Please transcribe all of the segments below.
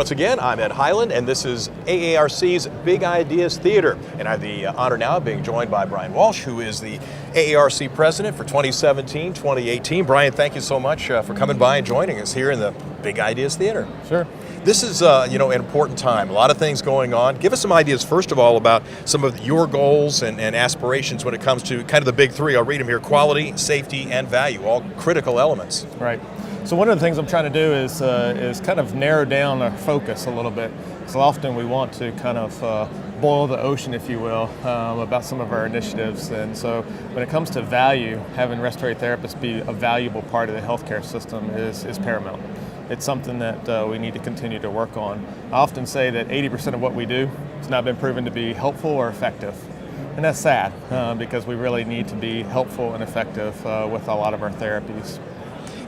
Once again, I'm at Heiland, and this is AARC's Big Ideas Theater. And I have the honor now of being joined by Brian Walsh, who is the AARC President for 2017-2018. Brian, thank you so much for coming by and joining us here in the Big Ideas Theater. Sure. This is, an important time. A lot of things going on. Give us some ideas, first of all, about some of your goals and aspirations when it comes to kind of the big three. I'll read them here: quality, safety, and value, all critical elements. Right. So one of the things I'm trying to do is kind of narrow down our focus a little bit. So often we want to kind of boil the ocean, if you will, about some of our initiatives. And so when it comes to value, having respiratory therapists be a valuable part of the healthcare system is paramount. It's something that we need to continue to work on. I often say that 80% of what we do has not been proven to be helpful or effective. And that's sad because we really need to be helpful and effective with a lot of our therapies.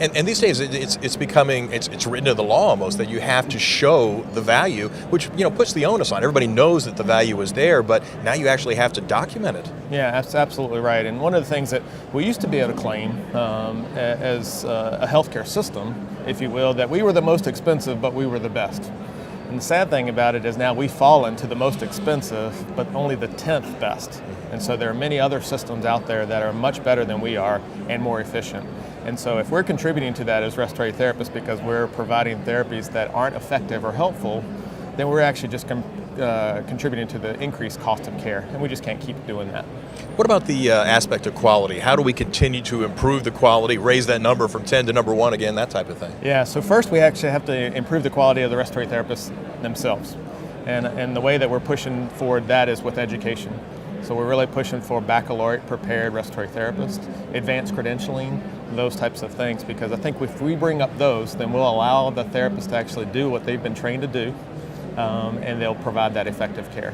And these days, it's becoming, it's written into the law almost that you have to show the value, which puts the onus on. Everybody knows that the value is there, but now you actually have to document it. Yeah, that's absolutely right. And one of the things that we used to be able to claim as a healthcare system, if you will, that we were the most expensive, but we were the best. And the sad thing about it is now we fall into the most expensive, but only the 10th best. And so there are many other systems out there that are much better than we are and more efficient. And so if we're contributing to that as respiratory therapists because we're providing therapies that aren't effective or helpful, then we're actually just contributing to the increased cost of care, and we just can't keep doing that. What about the aspect of quality? How do we continue to improve the quality, raise that number from 10 to number 1 again, that type of thing? Yeah, so first we actually have to improve the quality of the respiratory therapists themselves. And the way that we're pushing forward that is with education. So we're really pushing for baccalaureate prepared respiratory therapists, advanced credentialing, those types of things, because I think if we bring up those, then we'll allow the therapists to actually do what they've been trained to do, and they'll provide that effective care.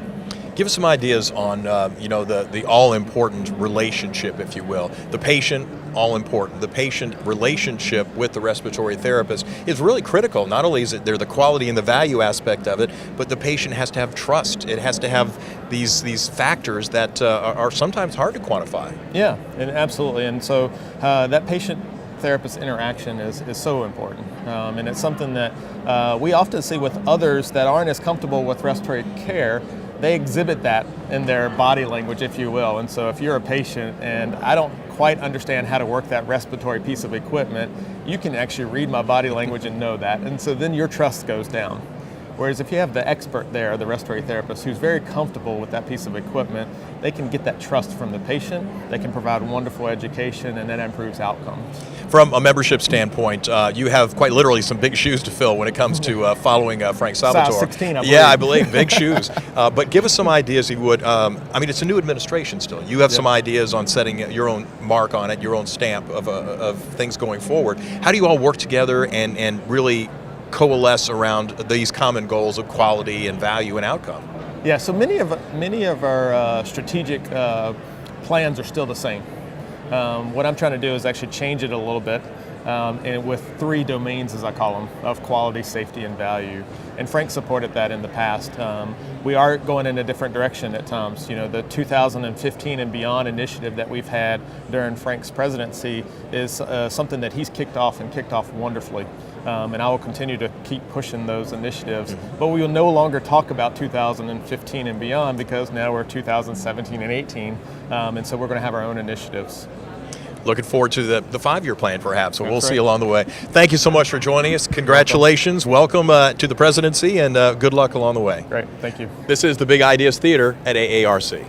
Give us some ideas on the all-important relationship, if you will. The patient, all important. The patient relationship with the respiratory therapist is really critical. Not only is it there the quality and the value aspect of it, but the patient has to have trust. It has to have these factors that are sometimes hard to quantify. Yeah, and absolutely. And so that patient-therapist interaction is so important. And it's something that we often see with others that aren't as comfortable with respiratory care. They exhibit that in their body language, if you will. And so if you're a patient and I don't quite understand how to work that respiratory piece of equipment, you can actually read my body language and know that. And so then your trust goes down. Whereas if you have the expert there, the respiratory therapist, who's very comfortable with that piece of equipment, they can get that trust from the patient, they can provide wonderful education, and that improves outcomes. From a membership standpoint, you have quite literally some big shoes to fill when it comes to following Frank Salvatore. Size 16, I believe. Yeah, I believe, big shoes. But give us some ideas, if you would. It's a new administration still. You have some ideas on setting your own mark on it, your own stamp of things going forward. How do you all work together and really coalesce around these common goals of quality and value and outcome? Yeah, so many of our strategic plans are still the same. What I'm trying to do is actually change it a little bit, and with 3 domains, as I call them, of quality, safety, and value. And Frank supported that in the past. We are going in a different direction at times. The 2015 and beyond initiative that we've had during Frank's presidency is something that he's kicked off wonderfully. And I will continue to keep pushing those initiatives. But we will no longer talk about 2015 and beyond because now we're 2017 and 18, and so we're going to have our own initiatives. Looking forward to the 5-year plan, perhaps. So we'll see you along the way. Thank you so much for joining us. Congratulations. Welcome to the presidency, and good luck along the way. Great. Thank you. This is the Big Ideas Theater at AARC.